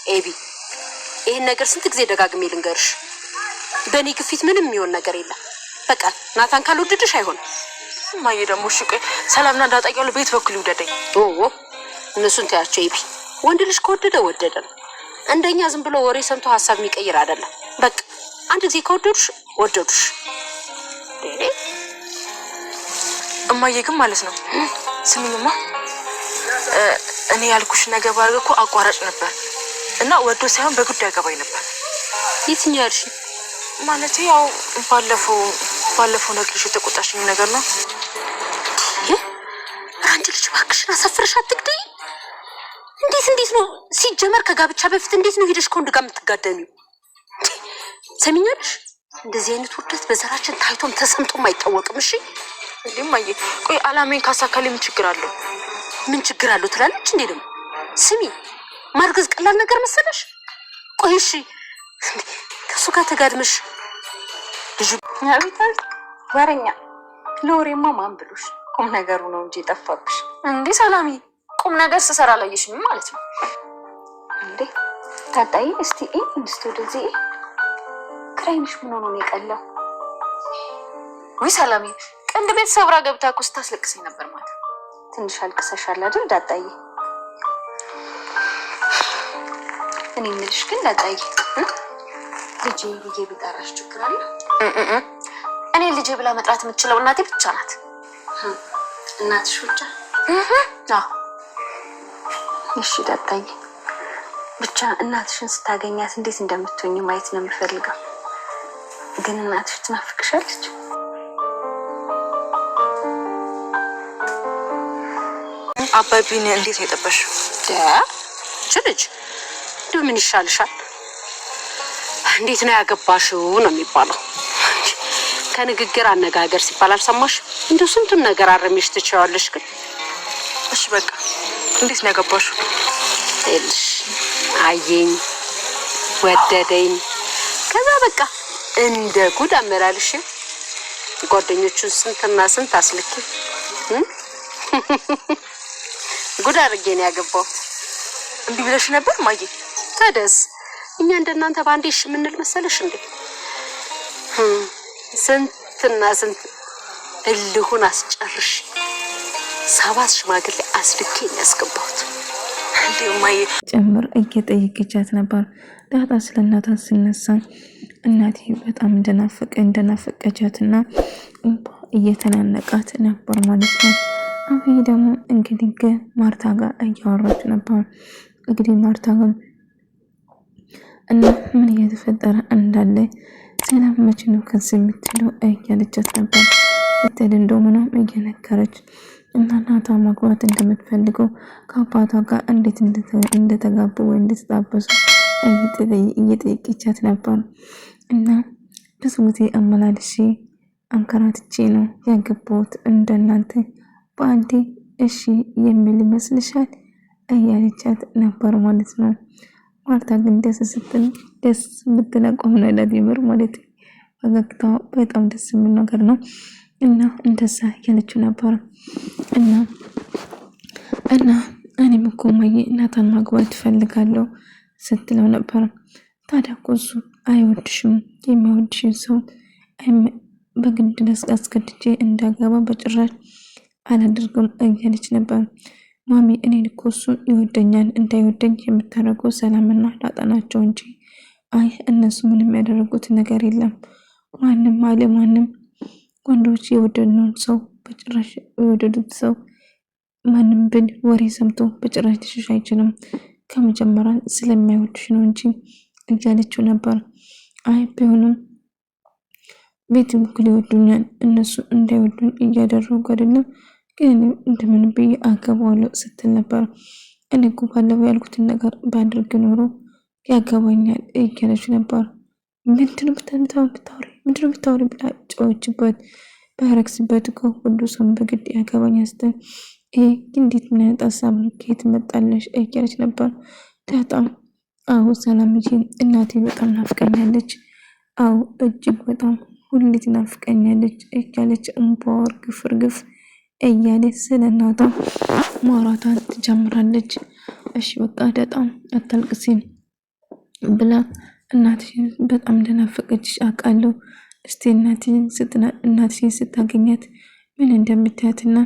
ኤቢ ይሄን ነገር ስንት ጊዜ ደጋግሜ ልንገርሽ በእኔ ግፊት ምንም የሚሆን ነገር የለም በቃ ናታን ካልወደድሽ አይሆንም ማየ ደግሞ እሺ ቆይ ሰላምና እንዳጣቂያው ቤት በኩል ይውደደኝ እነሱን ታያቸው ኤቢ ወንድ ልጅ ከወደደ ወደደ ነው እንደኛ ዝም ብሎ ወሬ ሰምቶ ሐሳብ የሚቀይር አይደለም በቃ አንድ ጊዜ ከወደዱሽ ወደዱሽ እማዬ ግን ማለት ነው ስሚኝማ እኔ ያልኩሽ ነገር ባርገ እኮ አቋራጭ ነበር እና ወዶ ሳይሆን በጉዳይ ያገባኝ ነበር የትኛው ያልሽ ማለት ያው ባለፈው ነግርሽ የተቆጣሽኝ ነገር ነው አንቺ ልጅ ባክሽን አሳፍረሽ አትግደይ እንዴት ነው ሲጀመር ከጋብቻ በፊት እንዴት ነው ሄደሽ ከወንድ ጋር የምትጋደሚው ሰሚኛለሽ እንደዚህ አይነት ውርደት በዘራችን ታይቶም ተሰምቶም አይታወቅም እሺ እንዴማዬ ቆይ አላሜን ካሳካልኝ ምን ችግር አለው ትላለች እንዴ ደግሞ ስሚ ማርገዝ ቀላል ነገር መሰለሽ ቆይ እሺ ከሱ ጋር ተጋድመሽ ልጅ ያቢታል ወረኛ ለወሬማ ማን ብሎሽ ቁም ነገሩ ነው እንጂ ጠፋብሽ እንዴ ሰላሚ ቁም ነገር ስሰራ ላየሽኝ ማለት ነው እንዴ ታጣይ እስቲ እንስቶደዚ ክራይንሽ ምን ሆኖ ነው የቀለው ወይ ሰላሚ ቀንድ ቤት ሰብራ ገብታ እኮ ስታስለቅሰኝ ነበር ማለት ትንሽ አልቅሰሻል አይደል ዳጣይ እኔ ምንሽ ግን ዳጣይ ልጄ ብዬ ቢጠራሽ ችግር አለ እኔ ልጄ ብላ መጥራት የምትችለው እናቴ ብቻ ናት እናትሽ ብቻ እሺ ዳጣይ ብቻ እናትሽን ስታገኛት እንዴት እንደምትሆኚ ማየት ነው የምፈልገው ግን እናትሽ ትናፍቅሻለች አባቢን እንዴት ነው የጠበሽው ልጅ ምን ይሻልሻል እንዴት ነው ያገባሽው ነው የሚባለው ከንግግር አነጋገር ሲባል አልሰማሽ እንደው ስንቱን ነገር አረምሽ ትቻለሽ ግን እሺ በቃ እንዴት ነው ያገባሽው እልሽ አየኝ ወደደኝ ከዛ በቃ እንደ ጉድ አመላልሽ ጓደኞቹን ስንትና ስንት አስልኪ ጉድ አድርጌ ነው ያገባው እንዴ ብለሽ ነበር ማዬ ታደስ እኛ እንደናንተ ባንዴሽ ምንል መሰለሽ እንዴ ስንትና ስንት እልሁን አስጨርሽ ሰባት ሽማግሌ አስልኬ ነው ያስገባሁት እንዴ ማዬ ጨምር እየጠየቀቻት ነበር ዳጣ ስለናታ ሲነሳ እናቴ በጣም እንደናፈቀቻትና እየተናነቃት ነበር ማለት ነው አሁን ደግሞ እንግዲህ ማርታ ጋር እያወራች ነበር እንግዲህ ማርታ ጋር እና ምን እየተፈጠረ እንዳለ ሰላም መቼ ነው ከዚህ የምትለው እያለቻት ነበር በተለንደው ምንም እየነገረች እና ናታ ማግባት እንደምትፈልገው ከአባቷ ጋር እንዴት እንደተጋቡ ወይ እንደተጣበሱ እየጠየቀቻት ነበር እና ብዙ ጊዜ አመላልሼ አንከራትቼ ነው ያገባሁት እንደናንተ በአንዴ እሺ የሚል ይመስልሻል እያለቻት ነበር ማለት ነው ማርታ ግን ደስ የምትለቀው ነው ለዲምር ማለት ፈገግታው በጣም ደስ የሚል ነገር ነው እና እንደዛ ያለችው ነበር እና እኔም እኮ ማየ ናታን ማግባት ፈልጋለሁ ስትለው ነበር ታዲያ እኮ እሱ አይወድሽም የሚወድሽን ሰው በግድ አስገድጄ እንዳገባ በጭራሽ አላደርግም እያለች ነበር ማሚ እኔን እኮ እሱ ይወደኛል እንዳይወደኝ የምታደርገው ሰላምና ዳጣ ናቸው እንጂ አይ እነሱ ምንም ያደረጉት ነገር የለም ማንም ወንዶች የወደዱን ሰው በጭራሽ የወደዱት ሰው ማንም ብል ወሬ ሰምቶ በጭራሽ ሊሸሽ አይችልም ከመጀመሪያ ስለማይወድሽ ነው እንጂ እያለችው ነበር አይ ቢሆንም ቤት በኩል ይወዱኛል እነሱ እንዳይወዱኝ እያደረጉ አይደለም ግን እንደምን ብዬ አገባዋለሁ ስትል ነበር እኔ እኮ ባለው ያልኩትን ነገር ባድርግ ኖሮ ያገባኛል እያለች ነበር ምንድነው ብታወሪ ብላ ጮኸችበት ባረክስበት እኮ ሁሉ ሰው በግድ ያገባኛል ስትል እንዴት ምን አይነት ሀሳብ ከየት መጣለሽ እያለች ነበር በጣም አዎ ሰላምዬ እናቴ በጣም ናፍቀኛለች አዎ እጅግ በጣም ሁሌ ትናፍቀኛለች እያለች እንባዋ እርግፍ እያለች ስለናታ ማውራቷን ትጀምራለች እሺ በቃ በጣም አታልቅሲ ብላ እናትሽን በጣም እንደናፈቀችሽ አውቃለሁ። እስቲ እናትሽን ስታገኛት ምን እንደምታያትና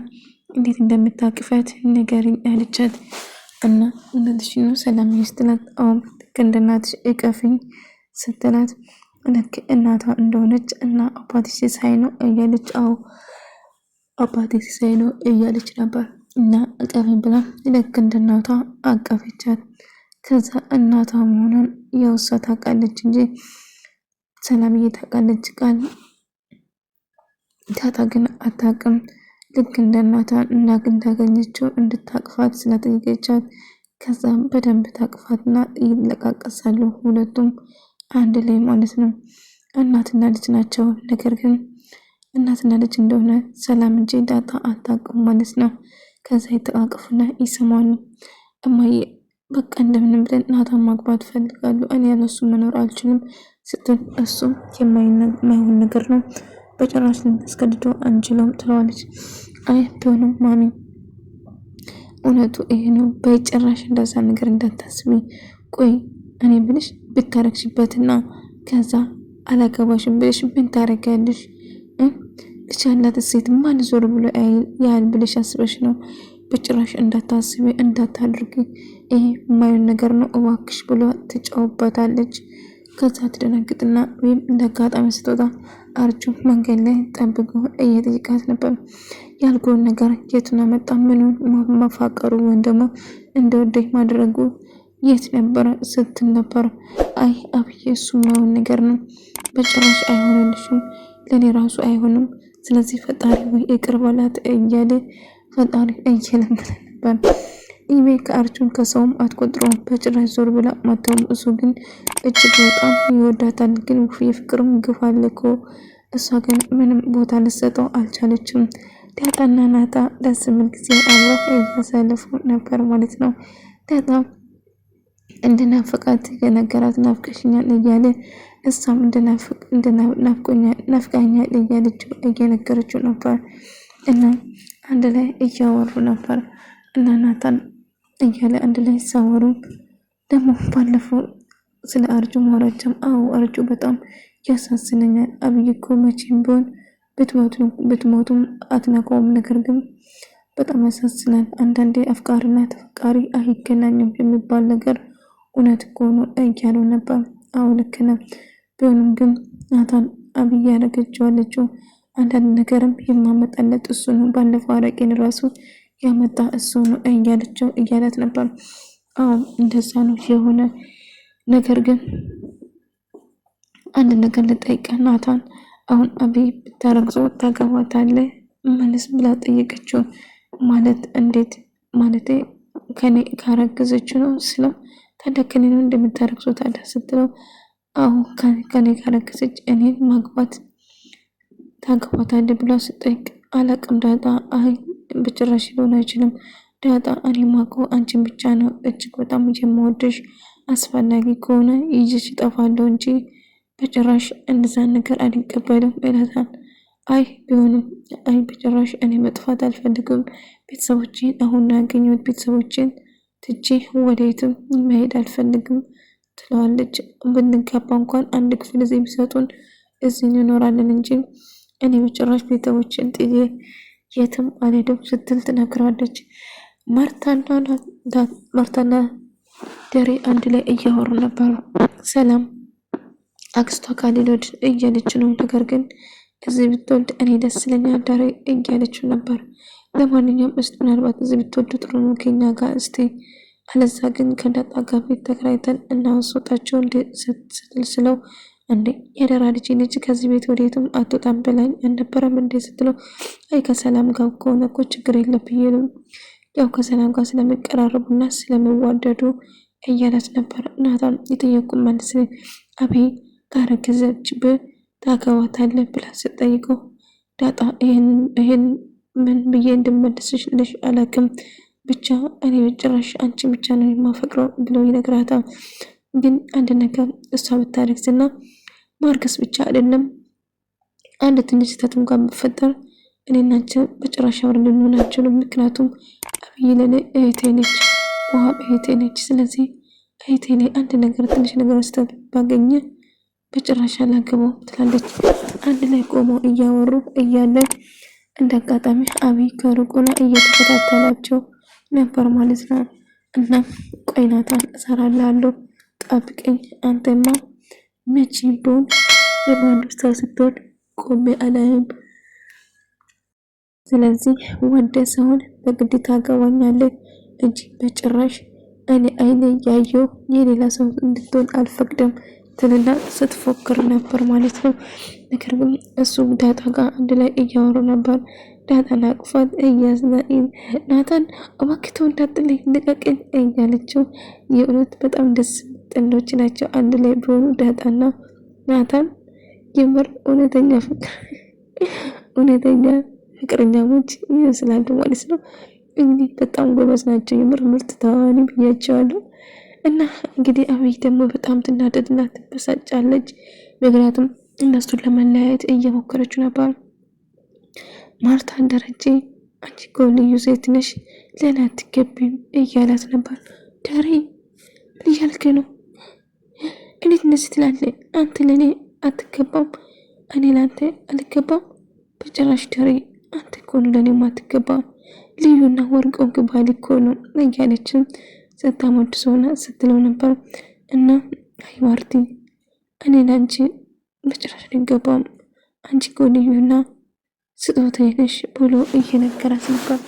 እንዴት እንደምታቅፋት ንገሪኝ አለቻት። እና እናትሽን ነው ሰላም ስትላት አዎ ልክ እንደ እናትሽ እቀፊኝ ስትላት ልክ እናቷ እንደሆነች እና አባትሽ ሲሳይ ነው እያለች አዎ አባቴ ሲሳይ ነው እያለች ነበር። እና እቀፊኝ ብላ ልክ እንደ እናቷ አቀፈቻት። ከዛ እናቷ መሆኗን ያው እሷ ታውቃለች እንጂ ሰላምዬ ታውቃለች ቃል ዳጣ ግን አታውቅም። ልክ እንደ እናቷ እንዳገኘችው እንድታቅፋት ስለጠየቀቻት ከዛም በደንብ ታቅፋትና ይለቃቀሳሉ ሁለቱም አንድ ላይ ማለት ነው። እናትና ልጅ ናቸው። ነገር ግን እናትና ልጅ እንደሆነ ሰላም እንጂ ዳጣ አታውቅም ማለት ነው። ከዛ የተቃቀፉና ይሰማሉ። እማዬ በቃ እንደምንም ብለን ናታን ማግባት ፈልጋለሁ እኔ ያለሱ መኖር አልችልም ስትል እሱም የማይሆን ነገር ነው በጭራሽ ልናስገድዶ አንችለውም ትለዋለች። አይ ቢሆንም ማሚ እውነቱ ይሄ ነው በጭራሽ እንደዛ ነገር እንዳታስቢ። ቆይ እኔ ብልሽ ብታረግሽበትና ከዛ አላገባሽም ብልሽ ምን ታረጊያለሽ? ልጅ ያላት ሴት ማን ዞር ብሎ ያህል ብልሽ አስበሽ ነው? በጭራሽ እንዳታስቢ እንዳታድርጊ ይሄ የማይሆን ነገር ነው እባክሽ ብሎ ትጫውበታለች። ከዛ ትደነግጥና ወይም እንዳጋጣሚ ስትወጣ አርጁ መንገድ ላይ ጠብቆ እየጠየቃት ነበር። ያልኩህን ነገር የቱን አመጣ? ምኑን ማፋቀሩ ወይም ደግሞ እንደወደኝ ማድረጉ የት ነበረ ስትል ነበር። አይ አብዬ እሱ የማይሆን ነገር ነው በጭራሽ አይሆንልሽም፣ ለእኔ ራሱ አይሆንም። ስለዚህ ፈጣሪ ወይ ይቅር በላት እያለ ፈጣሪ እየለመነ ነበር። ኢሜ ከአርጁን ከሰውም አትቆጥረውም በጭራሽ ዞር ብላ ማታውም። እሱ ግን እጅግ በጣም ይወዳታል። ግን የፍቅርም ግፍ አለ እኮ እሷ ግን ምንም ቦታ ልሰጠው አልቻለችም። ዳጣና ናታ ደስ የሚል ጊዜ አብረው እያሳለፉ ነበር ማለት ነው። ዳጣ እንደናፈቃት የነገራት ናፍቀሽኛል እያለ እሷም ናፍቃኛል እያለችው እየነገረችው ነበር። እና አንድ ላይ እያወሩ ነበር እና ናታን እያለ አንድ ላይ ሲያወሩ ደግሞ ባለፈው ስለ አርጁ ማውራቸም አዎ አርጁ በጣም ያሳዝነኛል። አብይ እኮ መቼም ቢሆን ብትሞቱም አትነካውም። ነገር ግን በጣም ያሳዝናል። አንዳንዴ አፍቃሪና ተፈቃሪ አይገናኙም የሚባል ነገር እውነት እኮ ነው እያሉ ነበር። አዎ ልክ ነው። ቢሆንም ግን ናታን አብይ ያደረገችው አንዳንድ ነገርም የማመጣለት እሱ ነው። ባለፈው አረቄን ራሱ ያመጣ እሱ ነው እያላት ነበር። አዎ እንደዛ ነው የሆነ ነገር ግን አንድ ነገር ልጠይቅህ ናታን፣ አሁን አብይ ብታረግዞ ታገባታለህ ማለት ብላ ጠየቀችው። ማለት እንዴት ማለቴ ከኔ ካረገዘችው ነው ስለው፣ ታዲያ ከኔ ነው እንደምታረግዞ ታዲያ ስትለው፣ አዎ ከኔ ካረገዘች እኔን ማግባት ታገባታለህ ብላ ስጠይቅ፣ አላቅም ዳጣ፣ አይ በጭራሽ ሊሆን አይችልም ዳጣ፣ እኔ ማውቀው አንቺን ብቻ ነው። እጅግ በጣም የምወድሽ፣ አስፈላጊ ከሆነ ይዤሽ እጠፋለሁ እንጂ በጭራሽ እንደዛን ነገር አልቀበልም እላታል። አይ ቢሆንም አይ በጭራሽ እኔ መጥፋት አልፈልግም። ቤተሰቦቼን አሁን ያገኘሁት ቤተሰቦቼን ትቼ ወደየትም መሄድ አልፈልግም ትለዋለች። ብንጋባ እንኳን አንድ ክፍል እዚህ ቢሰጡን እዚህ እንኖራለን እንጂ እኔ በጭራሽ ቤተሰቦቼን ጥዬ የትም አልሄድም ስትል ትነግራለች። ማርታና ደሬ አንድ ላይ እያወሩ ነበር። ሰላም አክስቷ ካሌሎድ እያለች ነው። ነገር ግን እዚህ ብትወልድ እኔ ደስ ይለኛል ዳሬ እያለችው ነበር። ለማንኛውም እስቲ ምናልባት እዚህ ብትወልዱ ጥሩ ነው ከኛ ጋር እስቲ፣ አለዛ ግን ከዳጣ ጋር ቤት ተከራይተን እናወጣቸው ስትል ስለው፣ እንዴ የደራ ልጅ ከዚህ ቤት ወዴትም አትወጣም በላኝ አልነበረም እንዴ ስትለው፣ አይ ከሰላም ጋር ከሆነ እኮ ችግር የለብኝም ያው ከሰላም ጋር ስለሚቀራረቡና ስለሚዋደዱ እያላት ነበር። ናታን የጠየቁ መልስ አብይ ካረገዘችብህ ታገባታለህ ብላ ስጠይቀው፣ ዳጣ ይሄን ምን ብዬ እንደምመልስልሽ አላውቅም፣ ብቻ እኔ በጭራሽ አንቺ ብቻ ነው የማፈቅረው ብሎ ይነግራታል። ግን አንድ ነገር እሷ ብታረግዝና ማርገዝ ብቻ አይደለም አንድ ትንሽ ስህተት እንኳን ብፈጠር እኔና አንቺ በጭራሽ አብረን ልንሆን አንችልም። ምክንያቱም አብይ ለኔ እህቴ ነች፣ ውሃ እህቴ ነች። ስለዚህ አይቴ ላይ አንድ ነገር ትንሽ ነገር ስተት ባገኘ በጭራሽ አላገባው ትላለች። አንድ ላይ ቆመው እያወሩ እያለ እንደ አጋጣሚ አብይ ከሩቁና እየተከታተላቸው ነበር ማለት ነው። እና ቆይ ናታን እሰራልሃለሁ ጠብቀኝ፣ አንተማ መቼም ቢሆን የማንስታ ስትሆን ቆሜ አላይም። ስለዚህ ወደ ሰውን በግድ ታገባኛለህ እንጂ በጭራሽ እኔ አይኔ ያየው የሌላ ሰው እንድትሆን አልፈቅድም ትልና ስትፎክር ነበር ማለት ነው። ነገር ግን እሱ ዳጣ ጋር አንድ ላይ እያወሩ ነበር። ዳጣን አቅፋት እያዝናኝ ናታን እባክህ ተው እንዳትለኝ ልቀቅኝ እያለችው የእውነት በጣም ደስ ጥንዶች ናቸው አንድ ላይ ቢሆኑ ዳጣና ናታን የምር እውነተኛ ፍቅረኛሞች ይመስላሉ ማለት ነው። እንግዲህ በጣም ጎበዝ ናቸው የምር ምርጥ ተዋናይ ብያቸዋለሁ። እና እንግዲህ አብይ ደግሞ በጣም ትናደድና ትበሳጫለች። ምክንያቱም እነሱን ለመለያየት እየሞከረች ነበር። ማርታን ደረጀ አንቺ እኮ ልዩ ሴት ነሽ ለኔ አትገቢም እያላት ነበር። ዳሬ ምን እያልክ ነው? እንዴት እንደዚህ ትላለህ? አንተ ለኔ አትገባም፣ እኔ ለአንተ አልገባም። በጭራሽ ዳሬ አንተ እኮ ነው ለኔ አትገባም፣ ልዩና ወርቅ ግባል እኮ ነው እያለችም ስታሞድሰውና ስትለው ነበር። እና አይ ማርቲ እኔ ለአንቺ በጭራሽ አልገባም፣ አንቺ እኮ ልዩና ስጦታዬ ነሽ ብሎ እየነገራት ነበር።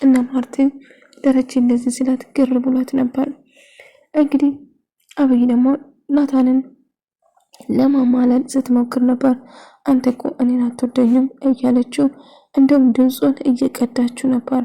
እና ማርቲን ደረጀ እንደዚህ ስላት ግር ብሏት ነበር። እንግዲህ አብይ ደግሞ ናታንን ለማማለል ስትሞክር ነበር። አንተ እኮ እኔን አትወደኝም እያለችው እንደውም ድምፁን እየቀዳችው ነበር።